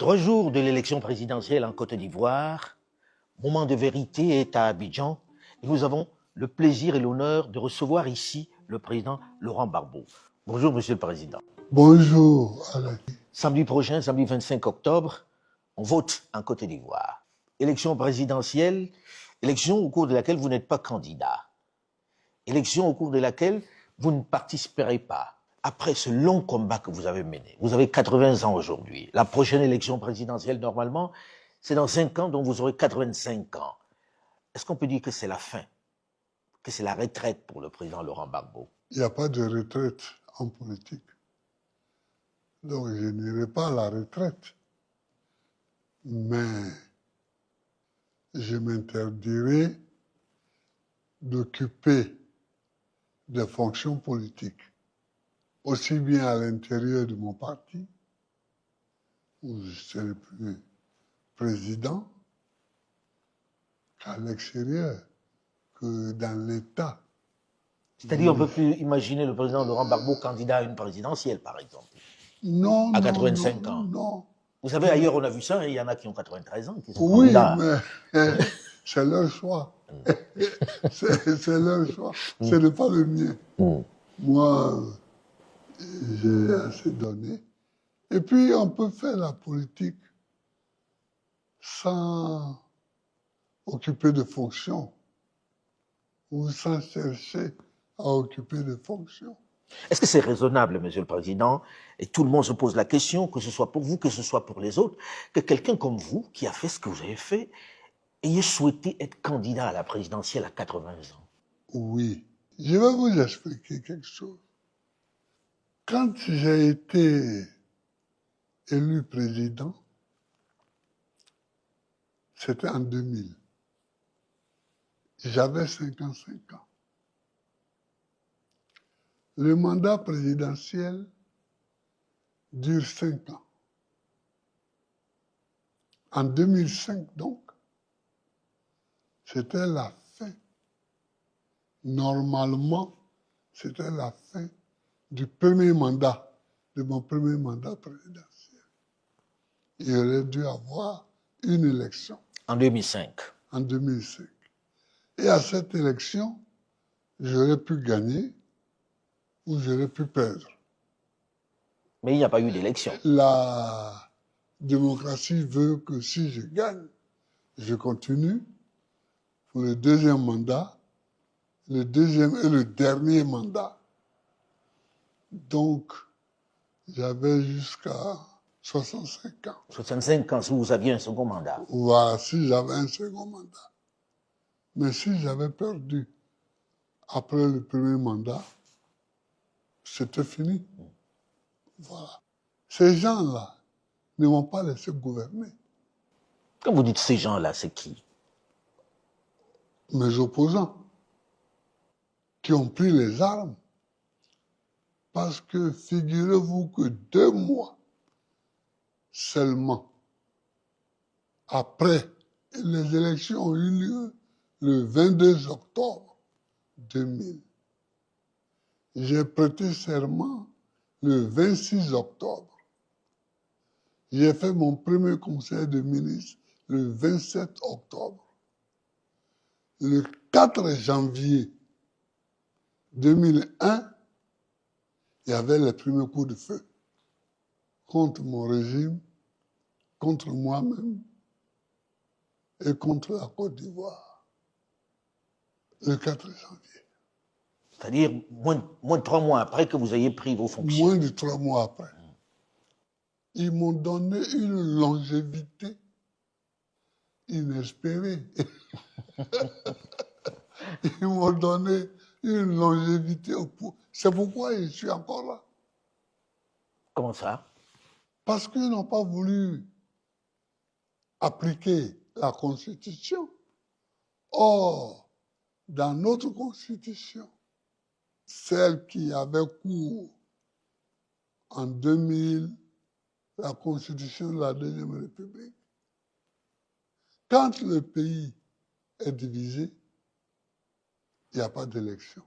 3 jours de l'élection présidentielle en Côte d'Ivoire, moment de vérité est à Abidjan et nous avons le plaisir et l'honneur de recevoir ici le président Laurent Gbagbo. Bonjour, Monsieur le Président. Bonjour, Alain. Samedi prochain, samedi 25 octobre, on vote en Côte d'Ivoire. Élection présidentielle, élection au cours de laquelle vous n'êtes pas candidat. Élection au cours de laquelle vous ne participerez pas. Après ce long combat que vous avez mené, vous avez 80 ans aujourd'hui. La prochaine élection présidentielle, normalement, c'est dans 5 ans, donc vous aurez 85 ans. Est-ce qu'on peut dire que c'est la fin, que c'est la retraite pour le président Laurent Gbagbo? Il n'y a pas de retraite en politique. Donc je n'irai pas à la retraite. Mais je m'interdirai d'occuper des fonctions politiques, aussi bien à l'intérieur de mon parti, où je serai plus président, qu'à l'extérieur, que dans l'État. C'est-à-dire, on ne peut plus imaginer le président Laurent Gbagbo candidat à une présidentielle, par exemple. Non, à non, 85 non, ans. non. Vous savez, ailleurs, on a vu ça, et il y en a qui ont 93 ans, qui sont Oui, candidats. mais c'est leur choix. C'est leur choix. Ce n'est pas le mien. Moi, j'ai assez donné. Et puis, on peut faire la politique sans occuper de fonctions ou sans chercher à occuper de fonctions. Est-ce que c'est raisonnable, Monsieur le Président, et tout le monde se pose la question, que ce soit pour vous, que ce soit pour les autres, que quelqu'un comme vous, qui a fait ce que vous avez fait, ayez souhaité être candidat à la présidentielle à 80 ans? Oui. Je vais vous expliquer quelque chose. Quand j'ai été élu président, c'était en 2000. J'avais 55 ans. Le mandat présidentiel dure 5 ans. En 2005, donc, c'était la fin. Normalement, c'était la fin du premier mandat, de mon premier mandat présidentiel. Il aurait dû avoir une élection. En 2005. En 2005. Et à cette élection, j'aurais pu gagner ou j'aurais pu perdre. Mais il n'y a pas eu d'élection. La démocratie veut que si je gagne, je continue pour le deuxième mandat, le deuxième et le dernier mandat. Donc, j'avais jusqu'à 65 ans. 65 ans, si vous aviez un second mandat. Voilà, si j'avais un second mandat. Mais si j'avais perdu après le premier mandat, c'était fini. Voilà. Ces gens-là ne m'ont pas laissé gouverner. Quand vous dites ces gens-là, c'est qui? Mes opposants, qui ont pris les armes. Parce que figurez-vous que 2 mois seulement après les élections ont eu lieu le 22 octobre 2000. J'ai prêté serment le 26 octobre. J'ai fait mon premier conseil de ministre le 27 octobre. Le 4 janvier 2001, il y avait les premiers coups de feu contre mon régime, contre moi-même et contre la Côte d'Ivoire. Le 4 janvier. C'est-à-dire moins de 3 mois après que vous ayez pris vos fonctions. Moins de 3 mois après. Ils m'ont donné une longévité inespérée. Ils m'ont donné une longévité au pouvoir. C'est pourquoi je suis encore là. Comment ça? Parce qu'ils n'ont pas voulu appliquer la Constitution. Or, dans notre Constitution, celle qui avait cours en 2000, la Constitution de la Deuxième République, quand le pays est divisé, il n'y a pas d'élection.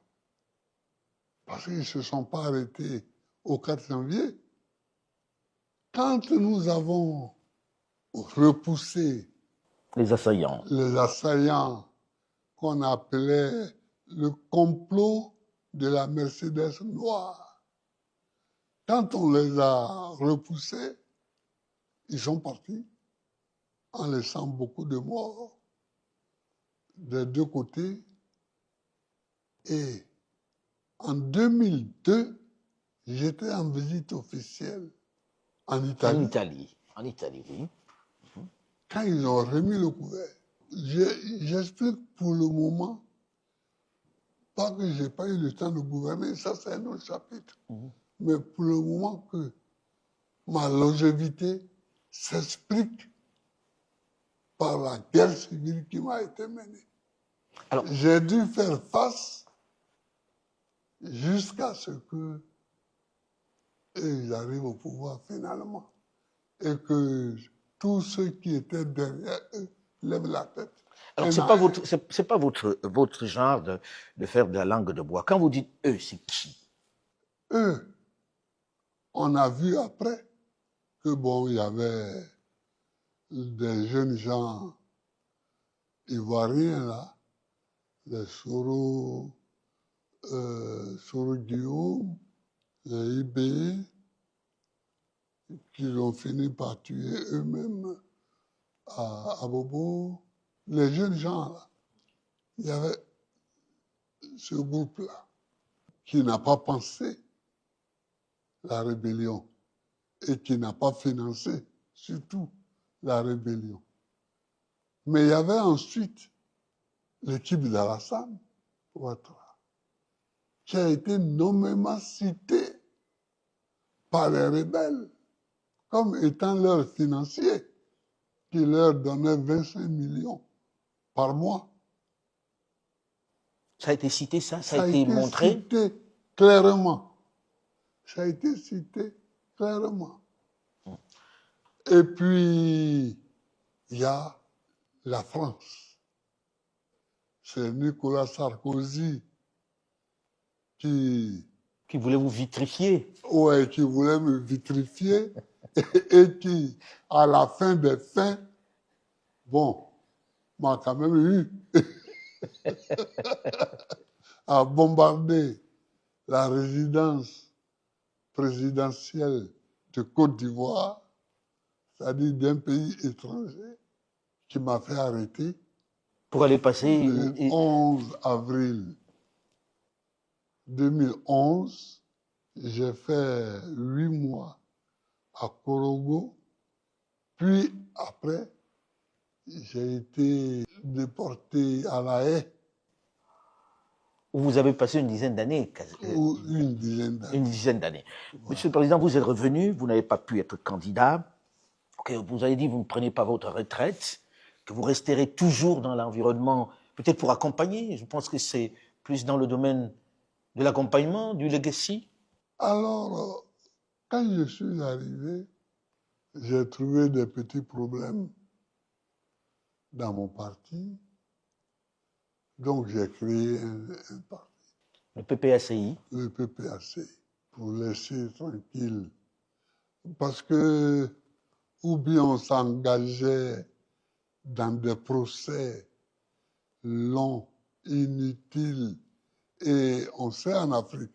Parce qu'ils ne se sont pas arrêtés au 4 janvier. Quand nous avons repousser Les assaillants. les assaillants qu'on appelait le complot de la Mercedes noire. Quand on les a repoussés, ils sont partis en laissant beaucoup de morts des deux côtés. Et en 2002, j'étais en visite officielle en Italie. En Italie, oui. Quand ils ont remis le couvert, j'explique pour le moment, pas que je n'ai pas eu le temps de gouverner, ça c'est un autre chapitre, mais pour le moment que ma longévité s'explique par la guerre civile qui m'a été menée. Alors, j'ai dû faire face jusqu'à ce que ils arrivent au pouvoir finalement et que tous ceux qui étaient derrière eux lèvent la tête. alors c'est pas votre genre de faire de la langue de bois. Quand vous dites eux, c'est qui? Eux, on a vu après que bon, il y avait des jeunes gens ivoiriens là, les Soro Guillaume, les IB, qui ont fini par tuer eux-mêmes à Bobo. Les jeunes gens là, il y avait ce groupe-là qui n'a pas pensé la rébellion et qui n'a pas financé surtout la rébellion. Mais il y avait ensuite l'équipe d'Alassane Ouattara qui a été nommément citée par les rebelles comme étant leur financier qui leur donnait 25 millions par mois. Ça a été cité, ça a été montré. Cité clairement. Ça a été cité clairement. Et puis, il y a la France. C'est Nicolas Sarkozy qui voulait vous vitrifier. Ouais, qui voulait me vitrifier et qui, à la fin des fins, bon, m'a quand même eu à bombarder la résidence présidentielle de Côte d'Ivoire, c'est-à-dire d'un pays étranger, qui m'a fait arrêter. Pour aller passer... Le 11 avril 2011, j'ai fait 8 mois à Korogo, puis après, j'ai été déporté à La Haye. Où vous avez passé une dizaine d'années. Ou une dizaine d'années. Une dizaine d'années. Voilà. Monsieur le Président, vous êtes revenu, vous n'avez pas pu être candidat. Vous avez dit que vous ne prenez pas votre retraite, que vous resterez toujours dans l'environnement, peut-être pour accompagner. Je pense que c'est plus dans le domaine de l'accompagnement, du legacy. Alors, quand je suis arrivé, j'ai trouvé des petits problèmes dans mon parti. Donc, j'ai créé un parti. Le PPACI. Le PPACI, pour laisser tranquille. Parce que, ou bien on s'engageait dans des procès longs, inutiles, et on sait en Afrique,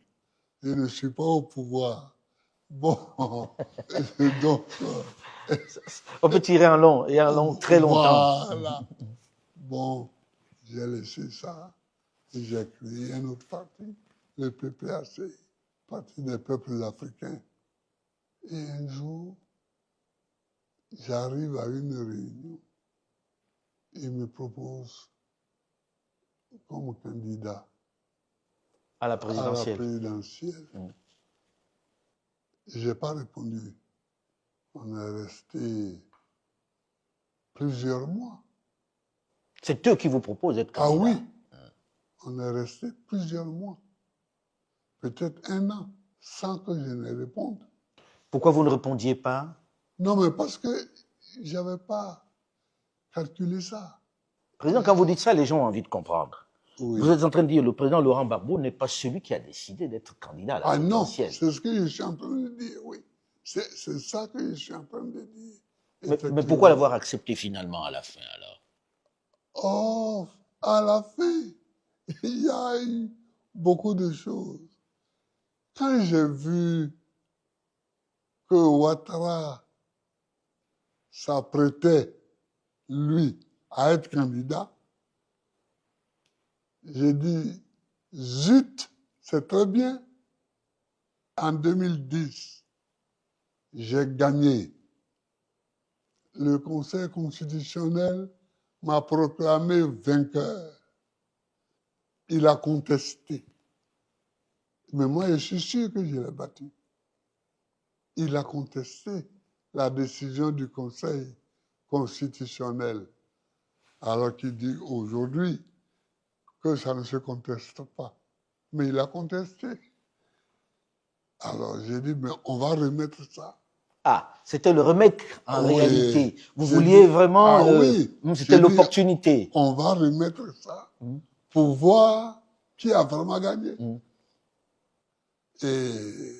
je ne suis pas au pouvoir. Bon, donc... on peut tirer un long, et un long très longtemps. Voilà. Bon, j'ai laissé ça et j'ai créé un autre parti, le PPAC, Parti des peuples africains. Et un jour, j'arrive à une réunion, il me propose comme candidat à la présidentielle. Je n'ai pas répondu. On est resté plusieurs mois. C'est eux qui vous proposent d'être candidat. Ah oui, on est resté plusieurs mois, peut-être 1 an, sans que je ne réponde. Pourquoi vous ne répondiez pas? Non, mais parce que je n'avais pas calculé ça. Président, quand vous dites ça, les gens ont envie de comprendre. Oui. Vous êtes en train de dire que le président Laurent Gbagbo n'est pas celui qui a décidé d'être candidat à la présidentielle. Ah non, c'est ce que je suis en train de dire, oui. C'est ça que je suis en train de dire. Mais pourquoi l'avoir accepté finalement à la fin alors? Oh, à la fin, il y a eu beaucoup de choses. Quand j'ai vu que Ouattara s'apprêtait, lui, à être candidat, j'ai dit, zut, c'est très bien. En 2010, j'ai gagné. Le Conseil constitutionnel m'a proclamé vainqueur. Il a contesté. Mais moi, je suis sûr que je l'ai battu. Il a contesté la décision du Conseil constitutionnel, alors qu'il dit aujourd'hui que ça ne se conteste pas. Mais il a contesté. Alors j'ai dit, mais on va remettre ça. Ah, c'était le remède en Oui. réalité. Vous vouliez vraiment... Ah oui. C'était l'opportunité. On va remettre ça pour voir qui a vraiment gagné. Et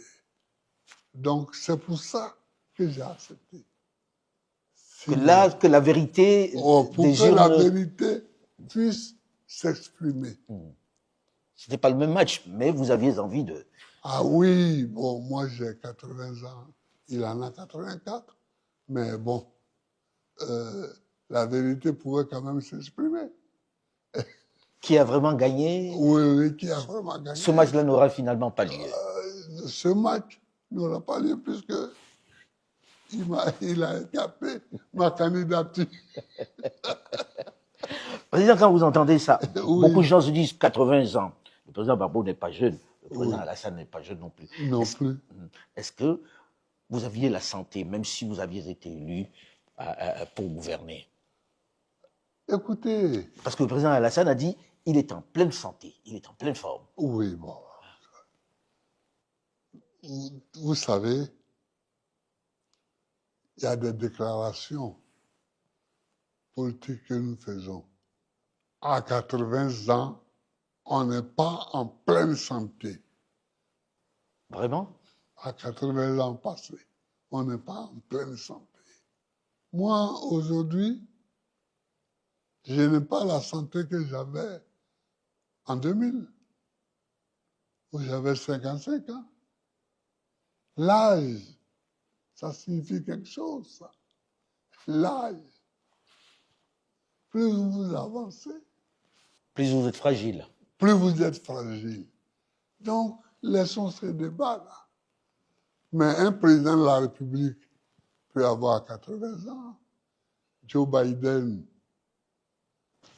donc c'est pour ça que j'ai accepté. Que la vérité pour des que la urnes... vérité puisse s'exprimer. Ce n'était pas le même match, mais vous aviez envie de... Ah oui, bon, moi j'ai 80 ans, il en a 84, mais bon, la vérité pourrait quand même s'exprimer. Qui a vraiment gagné? Oui, qui a vraiment gagné. Ce match-là n'aura finalement pas lieu. Ce match n'aura pas lieu puisque il a écarté ma candidature. Président, quand vous entendez ça, Oui. beaucoup de gens se disent 80 ans. Le président Gbagbo n'est pas jeune. Le président Alassane n'est pas jeune non plus. Non plus. Est-ce que vous aviez la santé, même si vous aviez été élu pour gouverner? Écoutez. Parce que le président Alassane a dit il est en pleine santé, il est en pleine forme. Oui, bon. Vous savez, il y a des déclarations politiques que nous faisons. À 80 ans, on n'est pas en pleine santé. Vraiment? À 80 ans passés, on n'est pas en pleine santé. Moi, aujourd'hui, je n'ai pas la santé que j'avais en 2000, où j'avais 55 ans. L'âge, ça signifie quelque chose, ça. L'âge. Plus vous avancez, plus vous êtes fragile. Plus vous êtes fragile. Donc, laissons ce débat-là. Mais un président de la République peut avoir 80 ans. Joe Biden.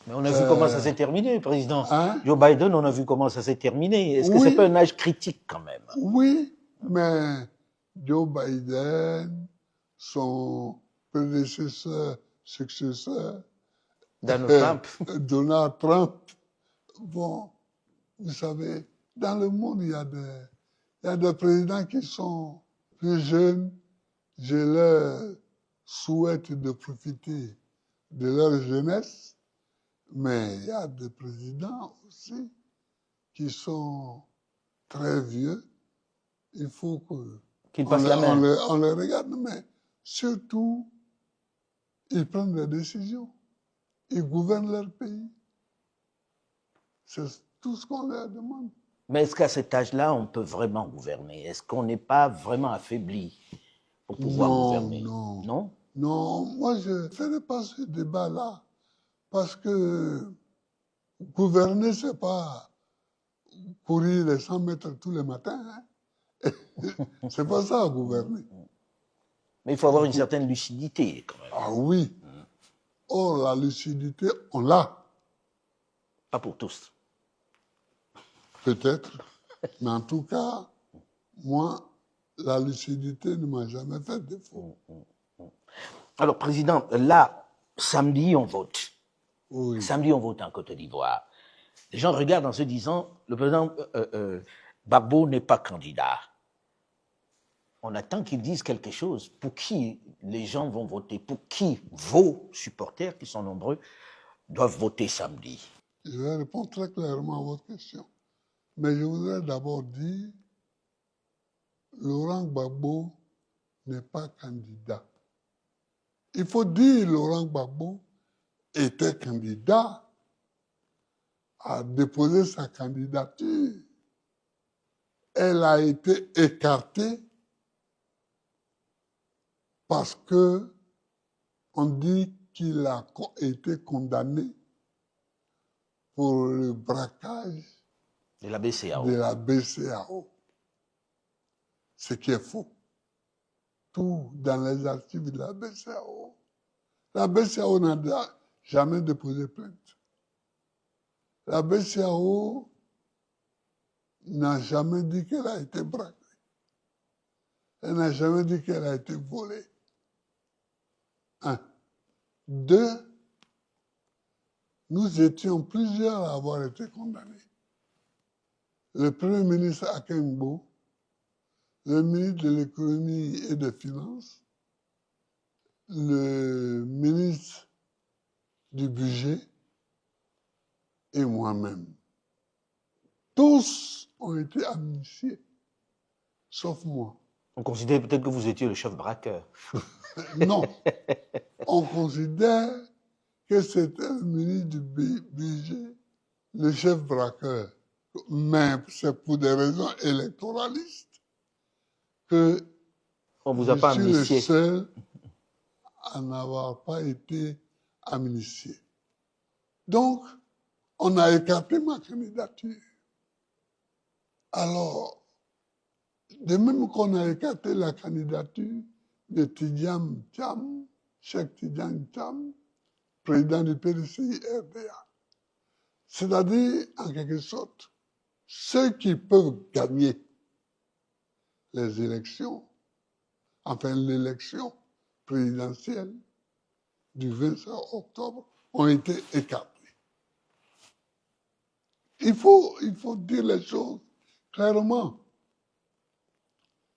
Mais on a vu comment ça s'est terminé, président. Hein? Joe Biden, on a vu comment ça s'est terminé. Est-ce que c'est pas un âge critique quand même? Oui, mais Joe Biden, son prédécesseur, successeur, Donald Trump. Bon, vous savez, dans le monde, il y a des présidents qui sont plus jeunes. Je leur souhaite de profiter de leur jeunesse, mais il y a des présidents aussi qui sont très vieux. Il faut qu'ils passent la main. On les regarde, mais surtout, ils prennent des décisions. Ils gouvernent leur pays. C'est tout ce qu'on leur demande. Mais est-ce qu'à cet âge-là, on peut vraiment gouverner? Est-ce qu'on n'est pas vraiment affaibli pour pouvoir gouverner? Non. Non, moi je ne ferai pas ce débat-là parce que gouverner, ce n'est pas courir les 100 mètres tous les matins. Hein. C'est pas ça, gouverner. Mais il faut avoir une certaine lucidité quand même. Ah oui. Or, la lucidité, on l'a. Pas pour tous. Peut-être. Mais en tout cas, moi, la lucidité ne m'a jamais fait défaut. Alors, président, là, samedi, on vote. Oui. Samedi, on vote en Côte d'Ivoire. Les gens regardent en se disant, le président Gbagbo n'est pas candidat. On attend qu'ils disent quelque chose. Pour qui les gens vont voter? Pour qui vos supporters, qui sont nombreux, doivent voter samedi? Je vais répondre très clairement à votre question. Mais je voudrais d'abord dire, Laurent Gbagbo n'est pas candidat. Il faut dire Laurent Gbagbo était candidat, a déposé sa candidature. Elle a été écartée parce que on dit qu'il a été condamné pour le braquage De la BCAO. de la BCAO. Ce qui est faux. Tout dans les archives de la BCAO. La BCAO n'a jamais déposé plainte. La BCAO n'a jamais dit qu'elle a été braquée. Elle n'a jamais dit qu'elle a été volée. Un. Deux, nous étions plusieurs à avoir été condamnés. Le Premier ministre Akengbo, le ministre de l'économie et des finances, le ministre du budget et moi-même. Tous ont été amnistiés, sauf moi. On considère peut-être que vous étiez le chef braqueur. Non, on considère que c'était le ministre du budget, le chef braqueur. Mais c'est pour des raisons électoralistes que On vous a je pas suis amnistié. le seul à n'avoir pas été amnistié. Donc, on a écarté ma candidature. Alors, de même qu'on a écarté la candidature de Tidjane Thiam, Cheikh Tidjane Thiam, président du PDCI-RDA. C'est-à-dire, en quelque sorte, ceux qui peuvent gagner les élections, enfin l'élection présidentielle du 25 octobre, ont été écartés. Il faut dire les choses clairement.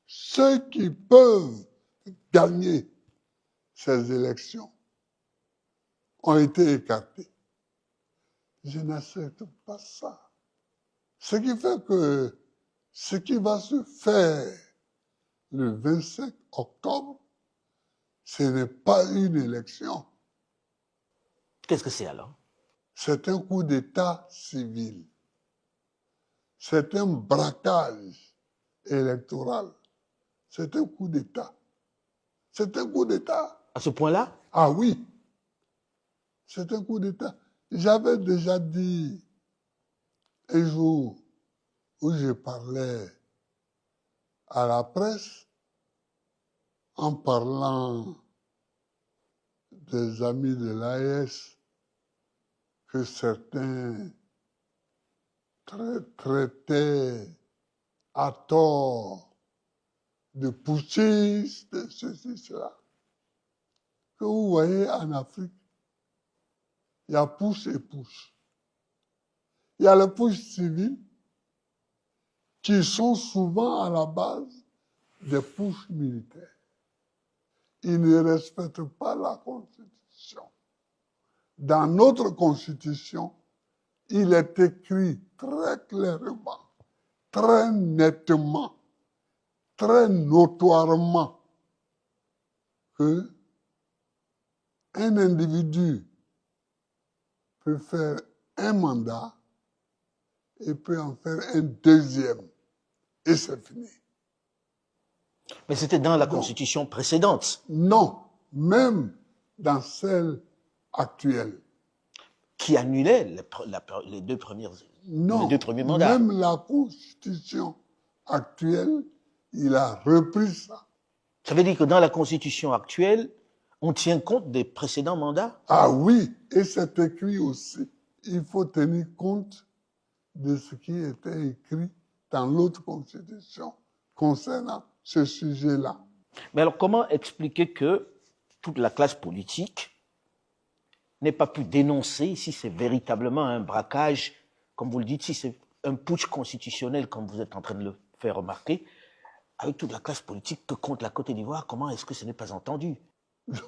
Ceux qui peuvent gagner ces élections ont été écartés. Je n'accepte pas ça. Ce qui fait que ce qui va se faire le 25 octobre, ce n'est pas une élection. Qu'est-ce que c'est alors? C'est un coup d'État civil. C'est un braquage électoral. C'est un coup d'État. C'est un coup d'État. À ce point-là? Ah oui, c'est un coup d'État. J'avais déjà dit un jour où je parlais à la presse en parlant des amis de l'AES que certains traitaient à tort de putschistes, ceci, cela. Que vous voyez en Afrique, il y a push et push. Il y a les push civils qui sont souvent à la base des push militaires. Ils ne respectent pas la Constitution. Dans notre Constitution, il est écrit très clairement, très nettement, très notoirement que un individu peut faire un mandat et peut en faire un deuxième. Et c'est fini. Mais c'était dans la Constitution précédente. Non, même dans celle actuelle. Qui annulait les deux premiers mandats. Même la Constitution actuelle, il a repris ça. Ça veut dire que dans la Constitution actuelle, on tient compte des précédents mandats? Ah oui, et c'est écrit aussi. Il faut tenir compte de ce qui était écrit dans l'autre Constitution concernant ce sujet-là. Mais alors, comment expliquer que toute la classe politique n'ait pas pu dénoncer si c'est véritablement un braquage, comme vous le dites, si c'est un putsch constitutionnel, comme vous êtes en train de le faire remarquer, avec toute la classe politique que compte la Côte d'Ivoire, comment est-ce que ce n'est pas entendu?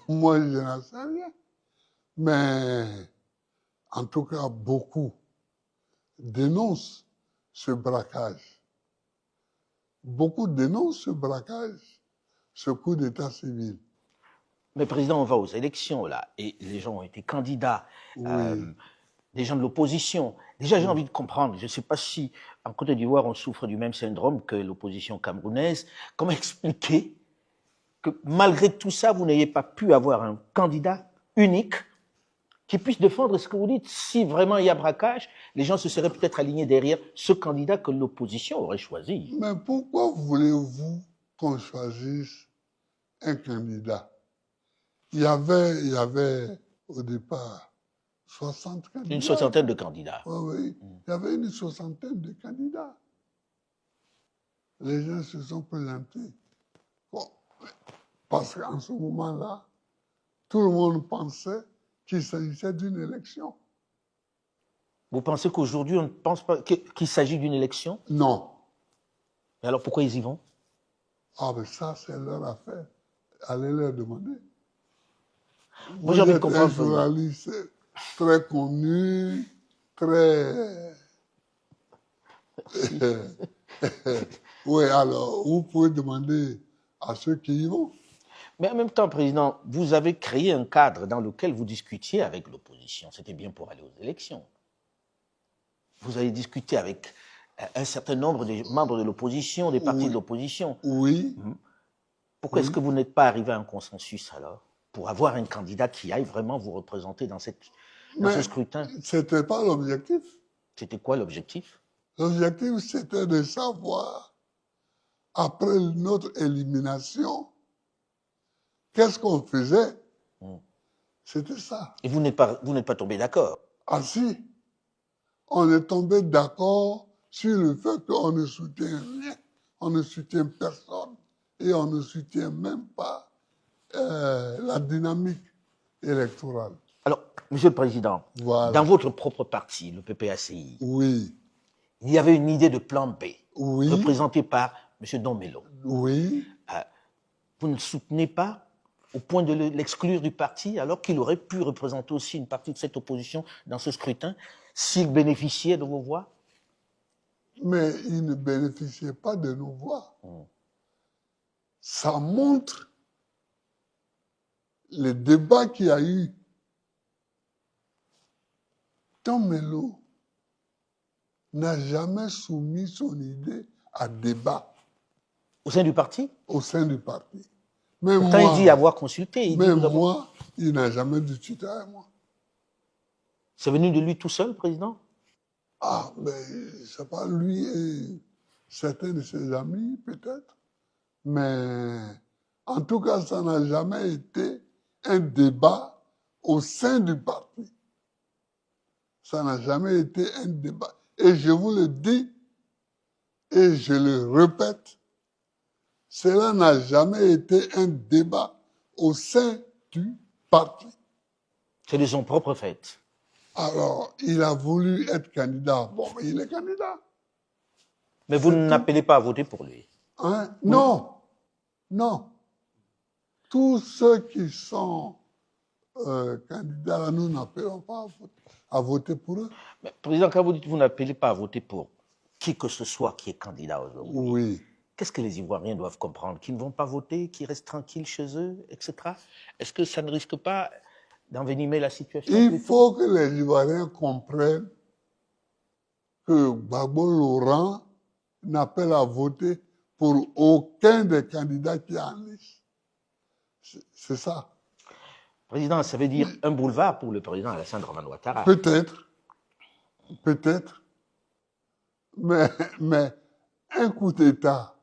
Moi, je n'en sais rien. Mais en tout cas, beaucoup dénoncent ce braquage. Beaucoup dénoncent ce braquage, ce coup d'état civil. Mais président, on va aux élections là, et les gens ont été candidats, Oui. des gens de l'opposition. Déjà, j'ai envie de comprendre, je ne sais pas si en Côte d'Ivoire on souffre du même syndrome que l'opposition camerounaise. Comment expliquer que malgré tout ça, vous n'ayez pas pu avoir un candidat unique qui puisse défendre ce que vous dites? Si vraiment il y a braquage, les gens se seraient peut-être alignés derrière ce candidat que l'opposition aurait choisi. Mais pourquoi voulez-vous qu'on choisisse un candidat? Il y avait au départ 60 candidats. Une soixantaine de candidats. Oui. Il y avait une soixantaine de candidats. Les gens se sont présentés. Bon, parce qu'en ce moment-là, tout le monde pensait qu'il s'agissait d'une élection. Vous pensez qu'aujourd'hui, on ne pense pas qu'il s'agit d'une élection? Non. Et alors pourquoi ils y vont? Ah, mais ça, c'est leur affaire. Allez leur demander. Moi, j'ai envie de comprendre. Un journaliste très connu, très... Oui, alors, vous pouvez demander à ceux qui y vont. Mais en même temps, Président, vous avez créé un cadre dans lequel vous discutiez avec l'opposition. C'était bien pour aller aux élections. Vous avez discuté avec un certain nombre de membres de l'opposition, des partis de l'opposition. Oui. Pourquoi est-ce que vous n'êtes pas arrivé à un consensus alors, pour avoir un candidat qui aille vraiment vous représenter dans ce scrutin? Ce n'était pas l'objectif. C'était quoi l'objectif? L'objectif, c'était de savoir, après notre élimination, qu'est-ce qu'on faisait. C'était ça. Et vous n'êtes pas tombé d'accord? Ah si, on est tombé d'accord sur le fait qu'on ne soutient rien, on ne soutient personne et on ne soutient même pas la dynamique électorale. Alors, Monsieur le Président, Voilà. dans votre propre parti, le PPACI, Oui. il y avait une idée de plan B, Oui. représentée par M. Domelo. Oui. Vous ne soutenez pas au point de l'exclure du parti, alors qu'il aurait pu représenter aussi une partie de cette opposition dans ce scrutin, s'il bénéficiait de vos voix? Mais il ne bénéficiait pas de nos voix. Ça montre le débat qu'il y a eu. Domelo n'a jamais soumis son idée à débat. Au sein du parti? Au sein du parti. Même Pourtant, moi, il dit avoir consulté. moi, il n'a jamais discuté avec moi. C'est venu de lui tout seul, Président? Ah, mais c'est pas lui et certains de ses amis, peut-être. Mais en tout cas, ça n'a jamais été un débat au sein du parti. Ça n'a jamais été un débat. Et je vous le dis, et je le répète, cela n'a jamais été un débat au sein du parti. C'est de son propre fait. Alors, il a voulu être candidat. Bon, mais il est candidat. Mais vous n'appelez pas à voter pour lui? Hein? Non. Non. Tous ceux qui sont candidats, nous n'appelons pas à voter pour eux. Mais, Président, quand vous dites que vous n'appelez pas à voter pour qui que ce soit qui est candidat aujourd'hui, oui. Qu'est-ce que les Ivoiriens doivent comprendre? Qu'ils ne vont pas voter, qu'ils restent tranquilles chez eux, etc. Est-ce que ça ne risque pas d'envenimer la situation? Il faut que les Ivoiriens comprennent que Gbagbo Laurent n'appelle à voter pour aucun des candidats qui est en liste. C'est ça. Président, ça veut dire un boulevard pour le président Alassane Dramane Ouattara. Peut-être. Peut-être. Mais un coup d'État,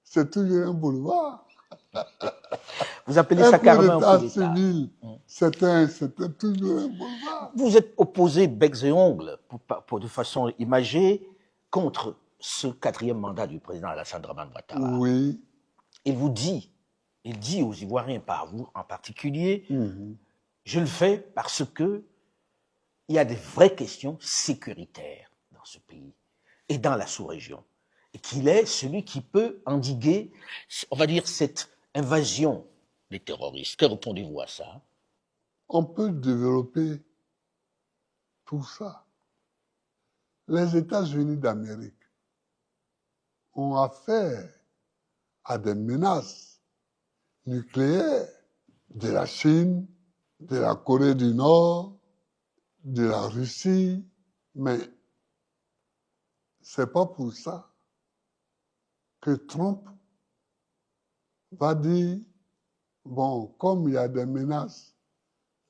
c'est toujours un boulevard. Vous appelez ça carrément un coup d'État civil, c'était toujours un boulevard. Vous êtes opposé becs et ongles, de façon imagée, contre ce 4e mandat du président Alassane Dramane Ouattara. Oui. Il dit aux Ivoiriens, pas à vous en particulier, je le fais parce que il y a des vraies questions sécuritaires dans ce pays et dans la sous-région. Et qu'il est celui qui peut endiguer, on va dire, cette invasion des terroristes. Que répondez-vous à ça? On peut développer tout ça. Les États-Unis d'Amérique ont affaire à des menaces nucléaires de la Chine, de la Corée du Nord, de la Russie, mais c'est pas pour ça que Trump va dire, bon, comme il y a des menaces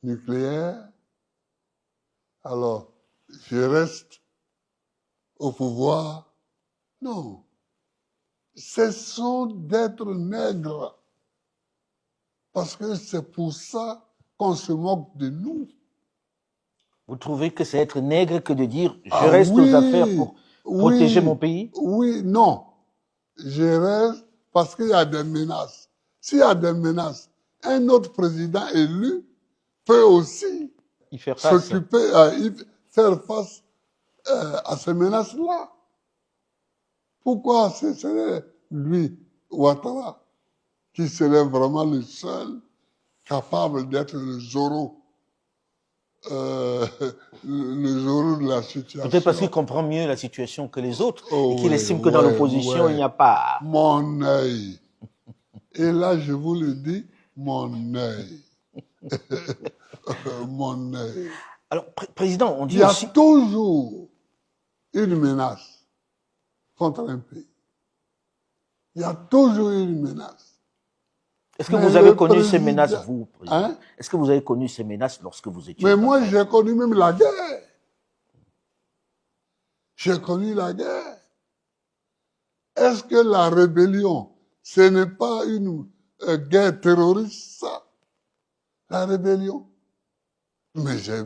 nucléaires, alors je reste au pouvoir. Non. Cessons d'être nègres, parce que c'est pour ça qu'on se moque de nous. Vous trouvez que c'est être nègre que de dire je Ah reste oui, aux affaires pour protéger oui, mon pays? oui, non. Je reste parce qu'il y a des menaces. S'il y a des menaces, un autre président élu peut aussi Y faire face. s'occuper, faire face à ces menaces-là. Pourquoi ce serait lui, Ouattara, qui serait vraiment le seul capable d'être le Zorro, le Zorro de la situation? Peut-être parce qu'il comprend mieux la situation que les autres Oh, et qu'il oui, estime que dans l'opposition, il n'y a pas. Mon œil. Et là, je vous le dis, mon œil. Mon œil. Alors, Président, on Il dit y a aussi... toujours une menace contre un pays. Il y a toujours une menace. Est-ce que Mais vous avez le connu ces président- menaces, vous, Président? Hein? Est-ce que vous avez connu ces menaces lorsque vous étiez Mais aux moi, affaires? j'ai connu même la guerre. J'ai connu la guerre. Est-ce que la rébellion, ce n'est pas une guerre terroriste, ça? La rébellion? Mais j'ai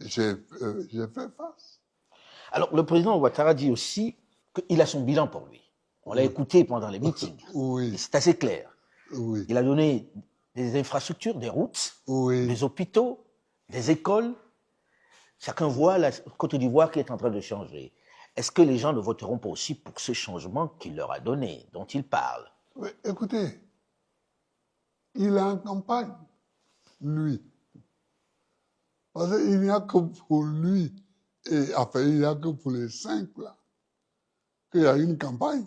fait face. Alors, le président Ouattara dit aussi qu'il a son bilan pour lui. On l'a écouté pendant les meetings. Oui, C'est assez clair. oui, Il a donné des infrastructures, des routes, oui. des hôpitaux, des écoles. Chacun voit la Côte d'Ivoire qui est en train de changer. Est-ce que les gens ne voteront pas aussi pour ce changement qu'il leur a donné, dont il parle? Oui, écoutez, il est en campagne, lui. Parce qu'il n'y a que pour lui, et enfin, il n'y a que pour les 5, là, qu'il y a une campagne.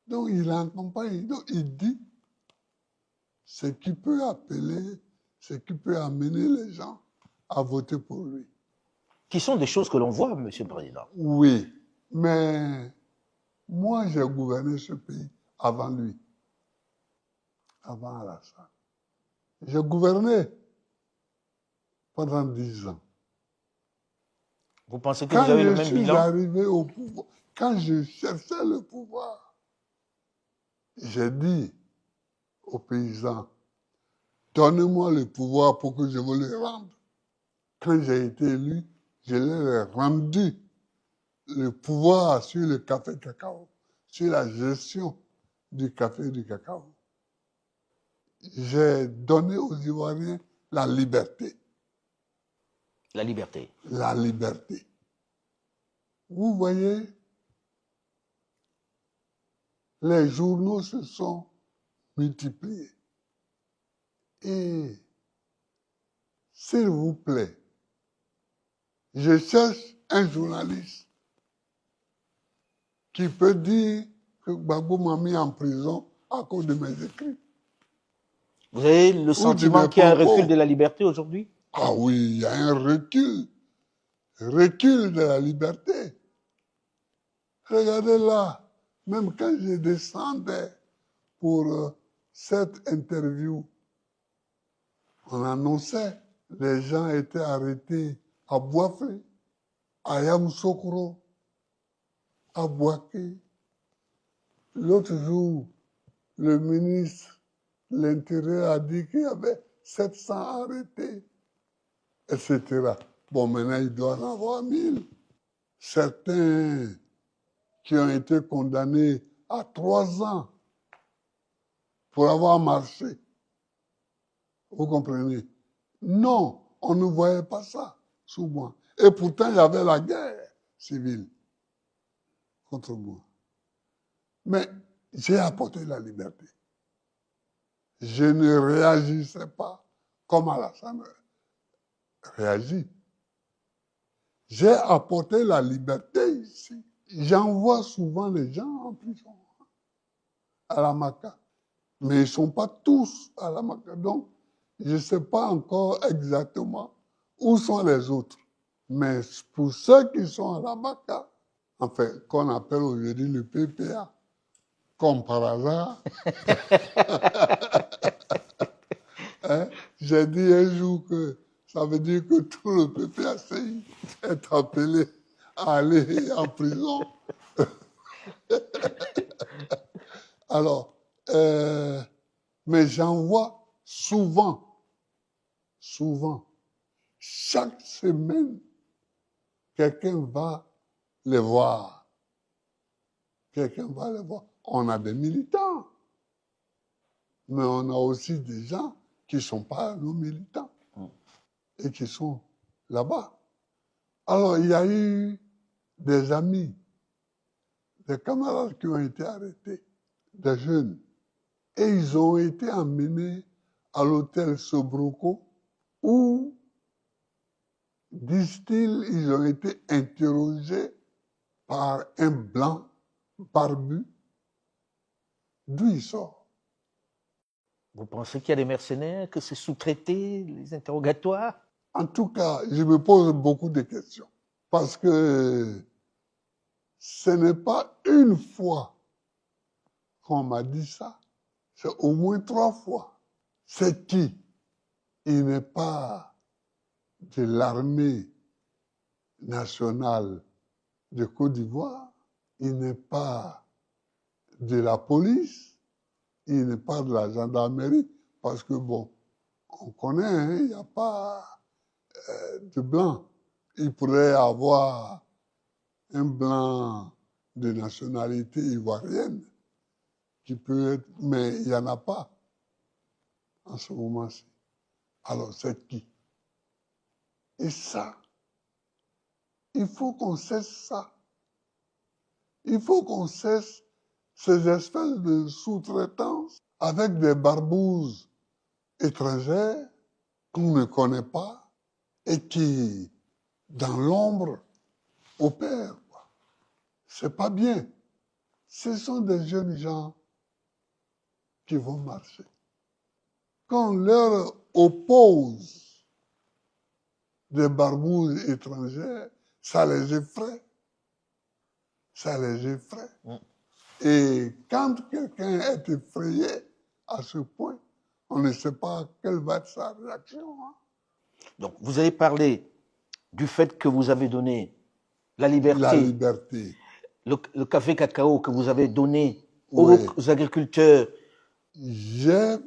Donc, il est en campagne. Donc, il dit ce qui peut appeler, ce qui peut amener les gens à voter pour lui. Qui sont des choses que l'on voit, Monsieur le Président. Oui, mais moi, j'ai gouverné ce pays avant lui, avant Alassane. J'ai gouverné pendant 10 ans. Vous pensez que Quand vous avez le je même suis bilan? arrivé au pouvoir, quand je cherchais le pouvoir, j'ai dit aux paysans, donnez-moi le pouvoir pour que je vous le rende. Quand j'ai été élu, je leur ai rendu le pouvoir sur le café cacao, sur la gestion du café et du cacao. J'ai donné aux Ivoiriens la liberté. La liberté. La liberté. Vous voyez, les journaux se sont multipliés. Et, s'il vous plaît, je cherche un journaliste qui peut dire que Gbagbo m'a mis en prison à cause de mes écrits. Vous avez le sentiment qu'il y a un recul de la liberté aujourd'hui? Ah oui, il y a un recul de la liberté. Regardez là, même quand je descendais pour cette interview, on annonçait, les gens étaient arrêtés à Boifé, à Yamoussoukro, à Boaké. L'autre jour, le ministre de l'Intérieur a dit qu'il y avait 700 arrêtés, etc. Bon, maintenant, il doit en avoir 1000. Certains qui ont été condamnés à 3 ans pour avoir marché. Vous comprenez? Non, on ne voyait pas ça sous moi. Et pourtant, il y avait la guerre civile contre moi. Mais j'ai apporté la liberté. Je ne réagissais pas comme Alassane réagit. J'ai apporté la liberté ici. J'envoie souvent les gens en prison, à la Maka. Mais ils ne sont pas tous à la Maka. Donc, je ne sais pas encore exactement où sont les autres. Mais pour ceux qui sont à la BACA, enfin, qu'on appelle aujourd'hui le PPA, comme par hasard, hein, j'ai dit un jour que ça veut dire que tout le PPACI est appelé à aller en prison. Alors, mais j'en vois souvent, chaque semaine, quelqu'un va les voir. Quelqu'un va les voir. On a des militants, mais on a aussi des gens qui ne sont pas nos militants et qui sont là-bas. Alors, il y a eu des amis, des camarades qui ont été arrêtés, des jeunes, et ils ont été emmenés à l'hôtel Sobroco où, disent-ils, ils ont été interrogés par un blanc barbu. D'où il sort? Vous pensez qu'il y a des mercenaires, que c'est sous-traité, les interrogatoires? En tout cas, je me pose beaucoup de questions. Parce que ce n'est pas une fois qu'on m'a dit ça, c'est au moins 3 fois. C'est qui? Il n'est pas de l'armée nationale de Côte d'Ivoire, il n'est pas de la police, il n'est pas de la gendarmerie, parce que bon, on connaît, hein, il n'y a pas de blanc. Il pourrait y avoir un blanc de nationalité ivoirienne qui peut être, mais il n'y en a pas en ce moment-ci. Alors c'est qui? Et ça, il faut qu'on cesse ça. Il faut qu'on cesse ces espèces de sous-traitance avec des barbouzes étrangères qu'on ne connaît pas et qui, dans l'ombre, opèrent. C'est pas bien. Ce sont des jeunes gens qui vont marcher. Quand on leur oppose des barbouzes étrangères, ça les effraie. Ça les effraie. Et quand quelqu'un est effrayé à ce point, on ne sait pas quelle va être sa réaction. Hein. Donc, vous avez parlé du fait que vous avez donné la liberté, La liberté. le café cacao que vous avez donné Oui. aux agriculteurs. J'ai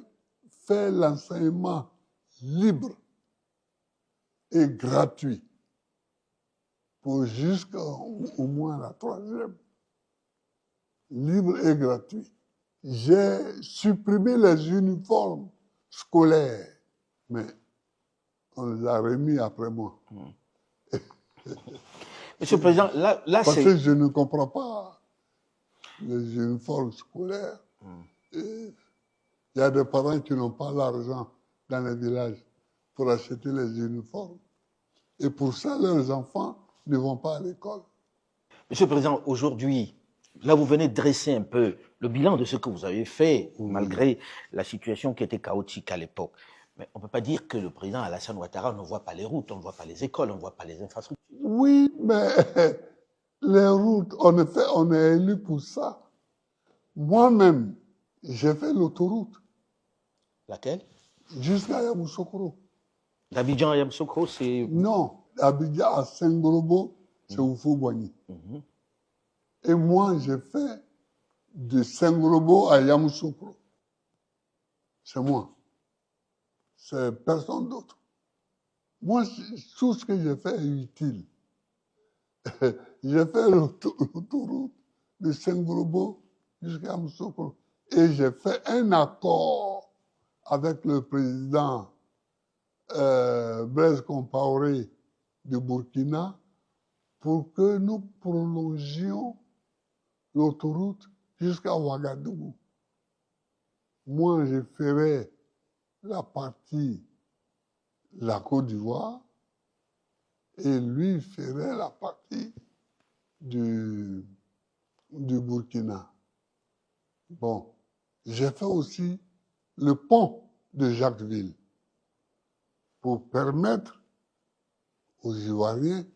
fait l'enseignement libre et gratuit pour jusqu'au moins la 3e. Libre et gratuit. J'ai supprimé les uniformes scolaires, mais on les a remis après moi. Monsieur le Président, là Parce c'est... que je ne comprends pas les uniformes scolaires. Il y a des parents qui n'ont pas l'argent dans les villages pour acheter les uniformes. Et pour ça, leurs enfants ne vont pas à l'école. Monsieur le Président, aujourd'hui, là vous venez de dresser un peu le bilan de ce que vous avez fait, malgré la situation qui était chaotique à l'époque. Mais on ne peut pas dire que le président Alassane Ouattara ne voit pas les routes, on ne voit pas les écoles, on ne voit pas les infrastructures. Oui, mais les routes, en effet, on est élu pour ça. Moi-même, j'ai fait l'autoroute. Laquelle? Jusqu'à Yamoussoukro. D'Abidjan à Yamoussoukro, c'est... Non, d'Abidjan à Saint-Gorobo, c'est Oufou-Boigny. Et moi, j'ai fait de Saint-Gorobo à Yamoussoukro. C'est moi. C'est personne d'autre. Moi, tout ce que j'ai fait est utile. J'ai fait l'autoroute de Saint-Gorobo jusqu'à Yamoussoukro. Et j'ai fait un accord avec le président Blaise Compaoré de Burkina pour que nous prolongions l'autoroute jusqu'à Ouagadougou. Moi, je ferai la partie de la Côte d'Ivoire et lui ferait la partie du Burkina. Bon, j'ai fait aussi le pont de Jacquesville. pour permettre aux Ivoiriens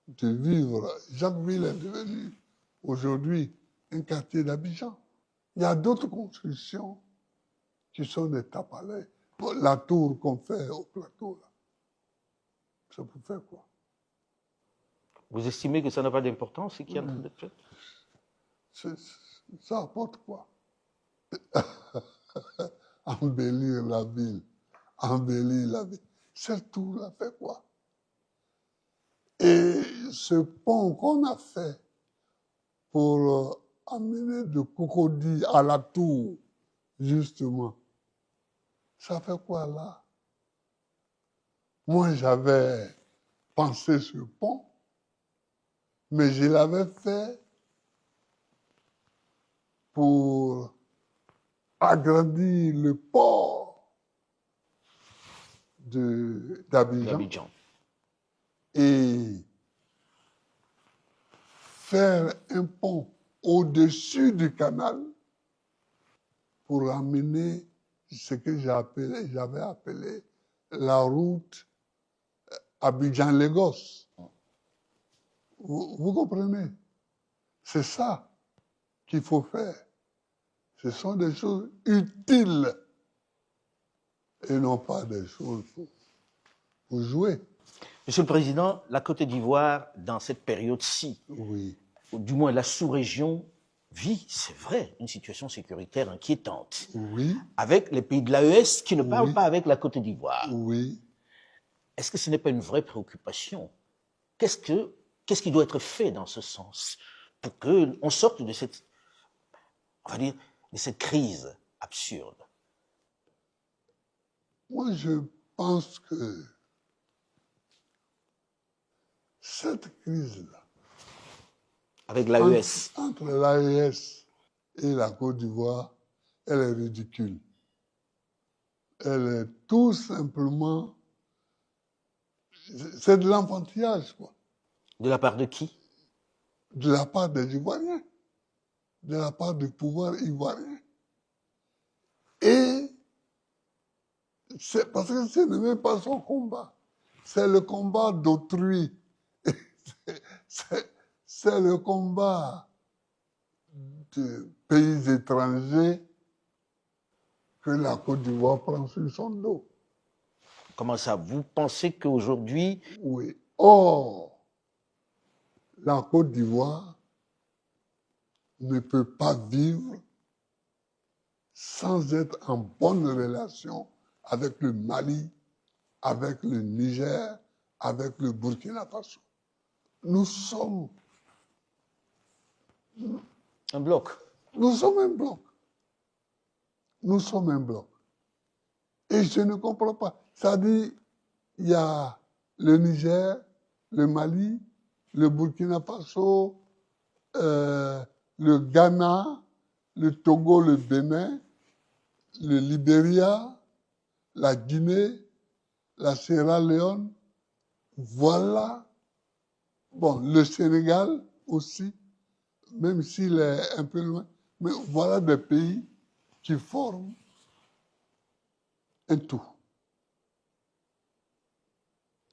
de vivre. Jacquesville est devenu aujourd'hui un quartier d'Abidjan. Il y a d'autres constructions qui sont des tapalais. La tour qu'on fait au plateau, là, ça peut faire quoi? Vous estimez que ça n'a pas d'importance, ce qui est en train d'être fait? Ça apporte quoi? Embellir la ville. Embellir la ville. Cette tour-là fait quoi? Et ce pont qu'on a fait pour amener de Cocody à la tour, justement, ça fait quoi là? Moi, j'avais pensé ce pont, mais je l'avais fait pour agrandir le port d'Abidjan et faire un pont au-dessus du canal pour amener ce que j'avais appelé la route Abidjan-Lagos. Vous comprenez? C'est ça qu'il faut faire. Ce sont des choses utiles et non pas des choses pour jouer. Monsieur le Président, la Côte d'Ivoire, dans cette période-ci, Oui. ou du moins la sous-région, vit, c'est vrai, une situation sécuritaire inquiétante. Oui. Avec les pays de l'AES qui ne parlent pas avec la Côte d'Ivoire. Oui. Est-ce que ce n'est pas une vraie préoccupation? Qu'est-ce qui doit être fait dans ce sens pour qu'on sorte de cette, on va dire, de cette crise absurde? Moi, je pense que cette crise-là, avec l'AES, entre l'AES et la Côte d'Ivoire, elle est ridicule. Elle est tout simplement, c'est de l'enfantillage, quoi. de la part de qui? De la part des Ivoiriens, de la part du pouvoir ivoirien. Et c'est parce que ce n'est même pas son combat. C'est le combat d'autrui. C'est le combat de pays étrangers que la Côte d'Ivoire prend sur son dos. Comment ça? Vous pensez qu'aujourd'hui... Oui. Or, la Côte d'Ivoire ne peut pas vivre sans être en bonne relation avec le Mali, avec le Niger, avec le Burkina Faso. Nous sommes un bloc. Nous sommes un bloc. Nous sommes un bloc. Et je ne comprends pas. Ça dit, il y a le Niger, le Mali, le Burkina Faso, le Ghana, le Togo, le Bénin, le Libéria, la Guinée, la Sierra Leone. Voilà. Bon, le Sénégal aussi, même s'il est un peu loin. Mais voilà des pays qui forment un tout.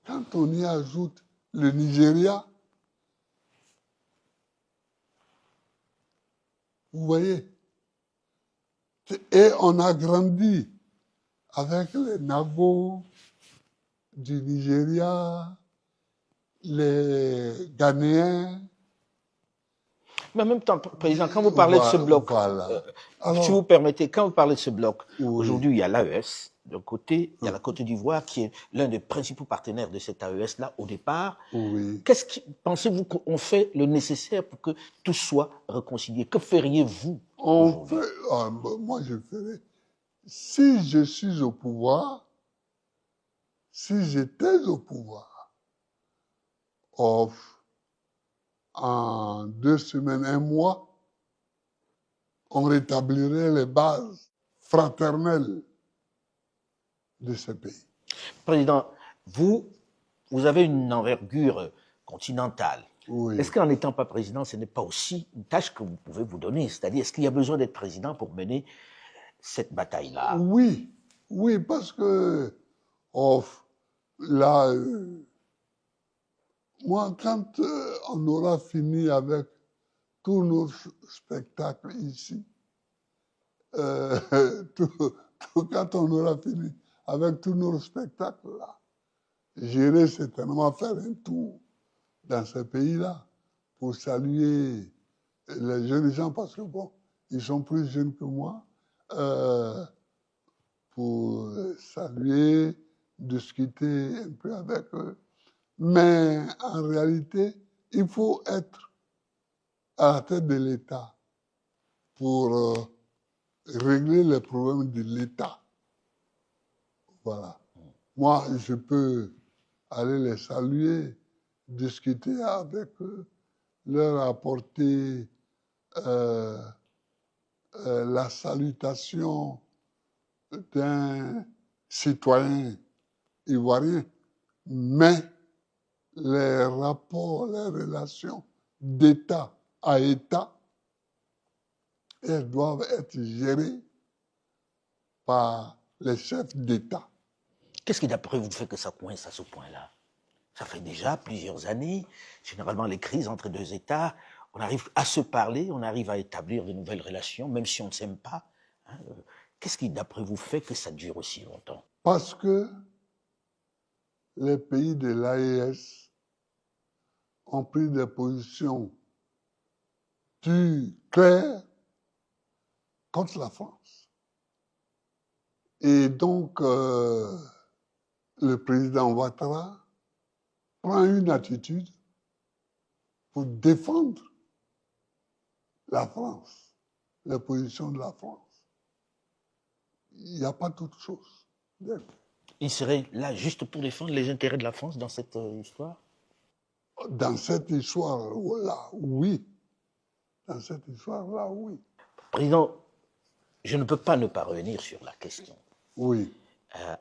Quand on y ajoute le Nigeria, vous voyez, et on a grandi avec les Nagos du Nigeria, les Ghanéens. Mais en même temps, Président, quand vous parlez de ce bloc, alors, si vous permettez, quand vous parlez de ce bloc, aujourd'hui, il y a l'AES. D'un côté, il y a la Côte d'Ivoire qui est l'un des principaux partenaires de cette AES-là au départ. Qu'est-ce que pensez-vous qu'on fait le nécessaire pour que tout soit réconcilié? Que feriez-vous aujourd'hui? Moi, je ferais. Si je suis au pouvoir, si j'étais au pouvoir, en 2 semaines, 1 mois, on rétablirait les bases fraternelles de ce pays. Président, vous avez une envergure continentale. Oui. Est-ce qu'en n'étant pas président, ce n'est pas aussi une tâche que vous pouvez vous donner? C'est-à-dire, est-ce qu'il y a besoin d'être président pour mener cette bataille-là? Oui, oui, parce que là, moi, quand on aura fini avec tous nos spectacles ici, quand on aura fini avec tous nos spectacles là, j'irai certainement faire un tour dans ce pays-là pour saluer les jeunes gens parce que bon, ils sont plus jeunes que moi, pour saluer, discuter un peu avec eux. Mais en réalité, il faut être à la tête de l'État pour régler les problèmes de l'État. Voilà. Moi, je peux aller les saluer, discuter avec eux, leur apporter la salutation d'un citoyen ivoirien, mais les rapports, les relations d'État à État, elles doivent être gérées par les chefs d'État. Qu'est-ce qui, d'après vous, fait que ça coince à ce point-là? Ça fait déjà plusieurs années. Généralement, les crises entre deux États, on arrive à se parler, on arrive à établir de nouvelles relations, même si on ne s'aime pas. Hein. Qu'est-ce qui, d'après vous, fait que ça dure aussi longtemps? Parce que les pays de l'AES ont pris des positions claires contre la France. Et donc, le président Ouattara prend une attitude pour défendre la France, les positions de la France. Il n'y a pas d'autre chose. Il serait là juste pour défendre les intérêts de la France dans cette histoire? Dans cette histoire-là, oui. Dans cette histoire-là, oui. Président, je ne peux pas ne pas revenir sur la question. Oui.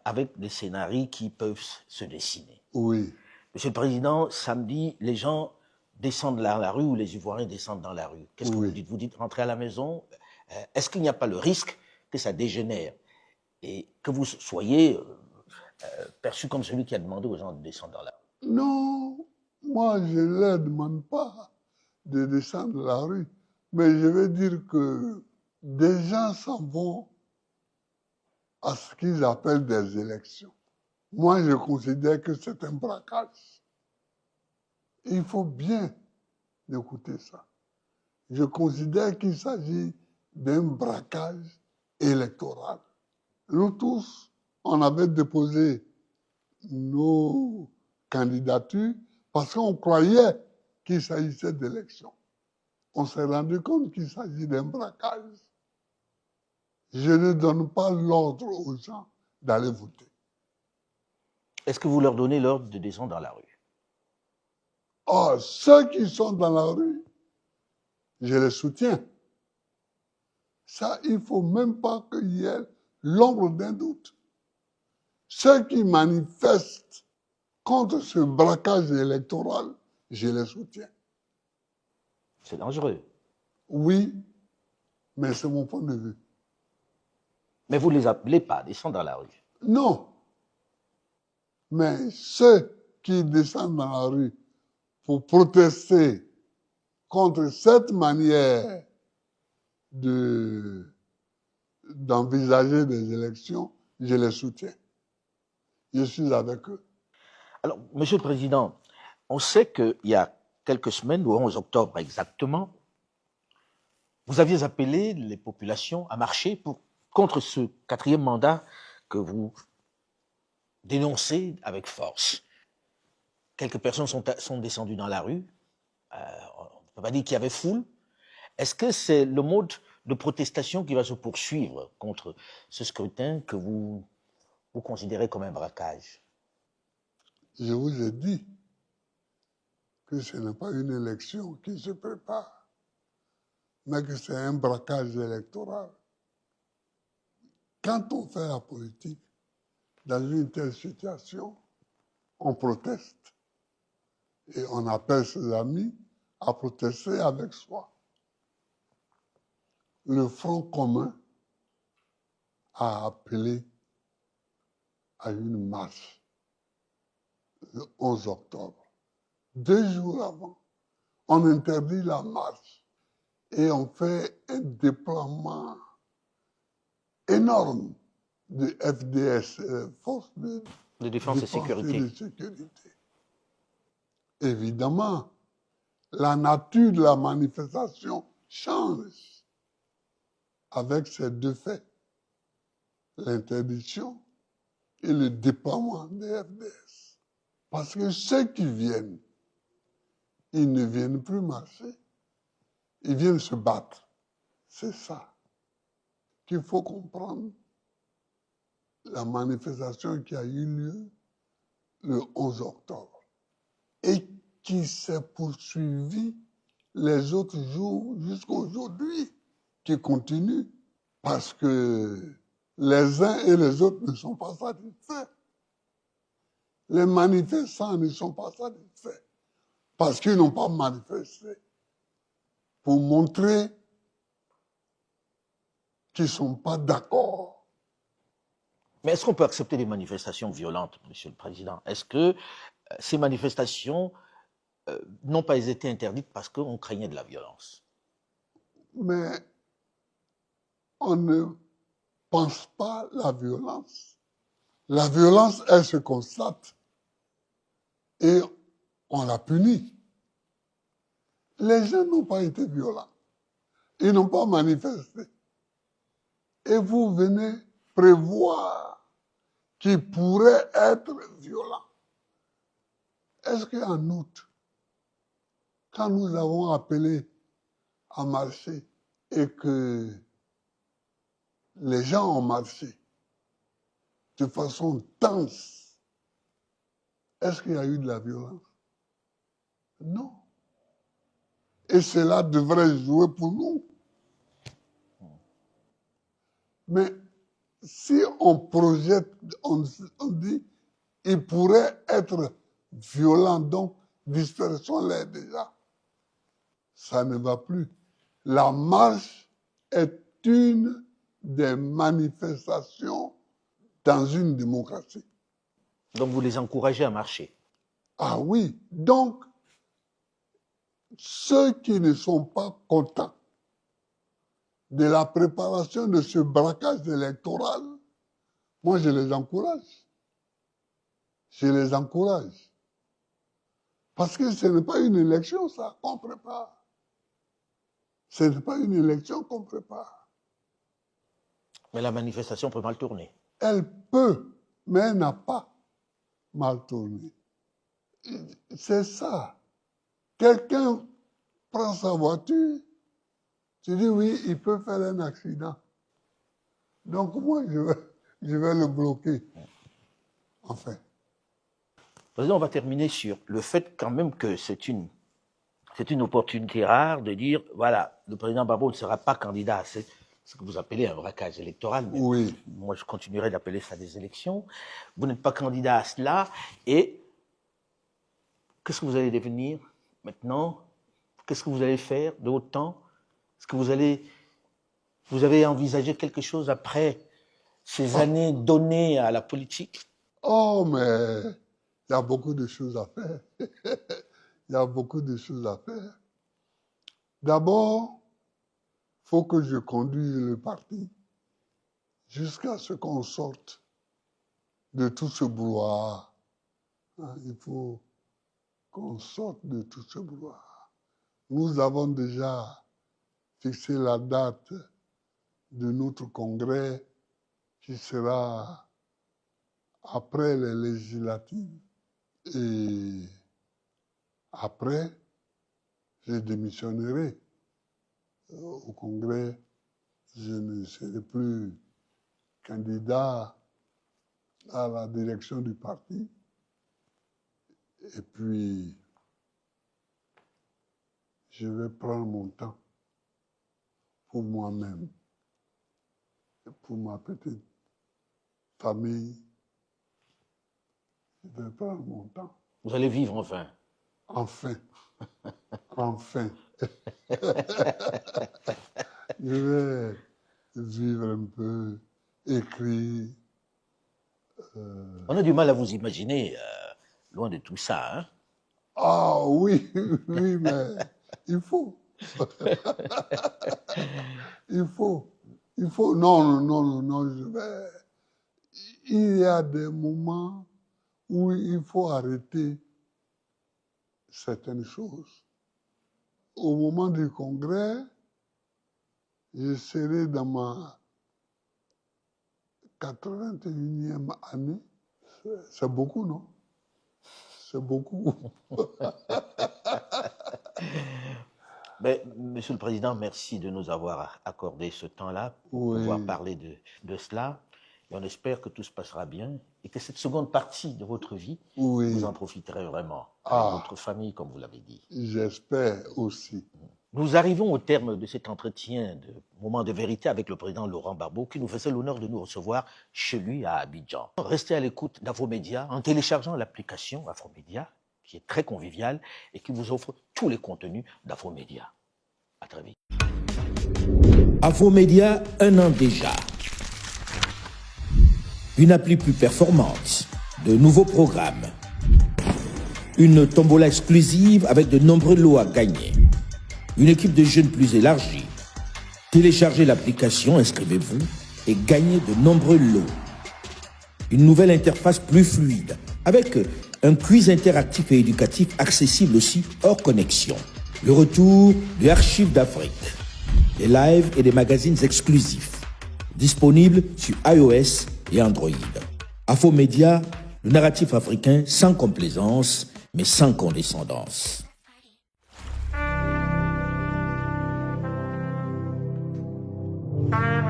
Avec des scénarios qui peuvent se dessiner. Oui. Monsieur le Président, samedi, les gens descendent dans la rue ou les Ivoiriens descendent dans la rue. Qu'est-ce que vous dites? Vous dites rentrer à la maison. Est-ce qu'il n'y a pas le risque que ça dégénère et que vous soyez perçu comme celui qui a demandé aux gens de descendre dans la rue? Non, moi je ne leur demande pas de descendre dans la rue, mais je veux dire que des gens s'en vont à ce qu'ils appellent des élections. Moi, je considère que c'est un braquage. Il faut bien écouter ça. Je considère qu'il s'agit d'un braquage électoral. Nous tous, on avait déposé nos candidatures parce qu'on croyait qu'il s'agissait d'élections. On s'est rendu compte qu'il s'agit d'un braquage. Je ne donne pas l'ordre aux gens d'aller voter. Est-ce que vous leur donnez l'ordre de descendre dans la rue? Or, ceux qui sont dans la rue, je les soutiens. Ça, il ne faut même pas qu'il y ait l'ombre d'un doute. Ceux qui manifestent contre ce braquage électoral, je les soutiens. C'est dangereux. Oui, mais c'est mon point de vue. Mais vous ne les appelez pas à descendre dans la rue? Non. Mais ceux qui descendent dans la rue pour protester contre cette manière d'envisager des élections, je les soutiens. Je suis avec eux. Alors, Monsieur le Président, on sait qu'il y a quelques semaines, au 11 octobre exactement, vous aviez appelé les populations à marcher contre ce quatrième mandat que vous dénoncez avec force. Quelques personnes sont descendues dans la rue. On ne peut pas dire qu'il y avait foule. Est-ce que c'est le mode de protestation qui va se poursuivre contre ce scrutin que vous considérez comme un braquage? Je vous ai dit que ce n'est pas une élection qui se prépare, mais que c'est un braquage électoral. Quand on fait la politique, dans une telle situation, on proteste. Et on appelle ses amis à protester avec soi. Le Front commun a appelé à une marche le 11 octobre. 2 jours avant, on interdit la marche et on fait un déploiement énorme de FDS, Forces de défense et défense et sécurité. de sécurité. Évidemment, la nature de la manifestation change avec ces deux faits, l'interdiction et le déploiement des FDS. Parce que ceux qui viennent, ils ne viennent plus marcher, ils viennent se battre. C'est ça qu'il faut comprendre. La manifestation qui a eu lieu le 11 octobre et qui s'est poursuivie les autres jours jusqu'à aujourd'hui, qui continue parce que les uns et les autres ne sont pas satisfaits. Les manifestants ne sont pas satisfaits parce qu'ils n'ont pas manifesté pour montrer qu'ils ne sont pas d'accord. Mais est-ce qu'on peut accepter des manifestations violentes, Monsieur le Président? Est-ce que ces manifestations n'ont pas été interdites parce qu'on craignait de la violence? Mais on ne pense pas la violence. La violence, elle se constate et on la punit. Les gens n'ont pas été violents. Ils n'ont pas manifesté. Et vous venez prévoir qu'ils pourraient être violents. Est-ce qu'en août, quand nous avons appelé à marcher et que les gens ont marché de façon tense, est-ce qu'il y a eu de la violence? Non. Et cela devrait jouer pour nous. Mais si on projette, on dit, il pourrait être violent, donc dispersons-les déjà. Ça ne va plus. La marche est une des manifestations dans une démocratie. Donc vous les encouragez à marcher? Ah oui, donc ceux qui ne sont pas contents de la préparation de ce braquage électoral, moi je les encourage. Je les encourage. Parce que ce n'est pas une élection, ça, qu'on prépare. Ce n'est pas une élection qu'on prépare. Mais la manifestation peut mal tourner. Elle peut, mais elle n'a pas mal tourné. C'est ça. Quelqu'un prend sa voiture, tu dis oui, il peut faire un accident. Donc moi, je vais le bloquer. Enfin. Président, on va terminer sur le fait quand même que c'est une opportunité rare de dire, voilà, le président Gbagbo ne sera pas candidat. C'est ce que vous appelez un braquage électoral. Mais oui. Moi, je continuerai d'appeler ça des élections. Vous n'êtes pas candidat à cela. Et qu'est-ce que vous allez devenir maintenant? Qu'est-ce que vous allez faire de votre temps? Est-ce que vous avez envisagé quelque chose après ces années données à la politique? Oh, mais il y a beaucoup de choses à faire. Il y a beaucoup de choses à faire. D'abord, il faut que je conduise le parti jusqu'à ce qu'on sorte de tout ce brouhaha. Il faut qu'on sorte de tout ce brouhaha. Nous avons déjà fixé la date de notre congrès qui sera après les législatives. Et après, je démissionnerai au congrès. Je ne serai plus candidat à la direction du parti. Et puis, je vais prendre mon temps pour moi-même, et pour ma petite famille. Je vais prendre mon temps. Vous allez vivre enfin. Enfin. Enfin. Je vais vivre un peu, écrire. On a du mal à vous imaginer Loin de tout ça, hein? Ah oui, oui, mais il faut. Il faut. Non, il y a des moments où il faut arrêter certaines choses. Au moment du congrès, je serai dans ma 81e année. C'est beaucoup, non? C'est beaucoup. Mais, Monsieur le Président, merci de nous avoir accordé ce temps-là pour pouvoir parler de cela. Et on espère que tout se passera bien et que cette seconde partie de votre vie, vous en profiterez vraiment avec votre famille, comme vous l'avez dit. J'espère aussi. Nous arrivons au terme de cet entretien de moment de vérité avec le président Laurent Gbagbo, qui nous faisait l'honneur de nous recevoir chez lui à Abidjan. Restez à l'écoute d'Afromédia en téléchargeant l'application Afromédia, qui est très conviviale et qui vous offre tous les contenus d'Afromédia. À très vite. Afromédia, 1 an déjà. Une appli plus performante, de nouveaux programmes, une tombola exclusive avec de nombreux lots à gagner, une équipe de jeunes plus élargie. Téléchargez l'application, inscrivez-vous et gagnez de nombreux lots. Une nouvelle interface plus fluide, avec un quiz interactif et éducatif accessible aussi hors connexion. Le retour de Archives d'Afrique, des lives et des magazines exclusifs, disponibles sur iOS et Android. Afromédia, le narratif africain sans complaisance, mais sans condescendance. Bye.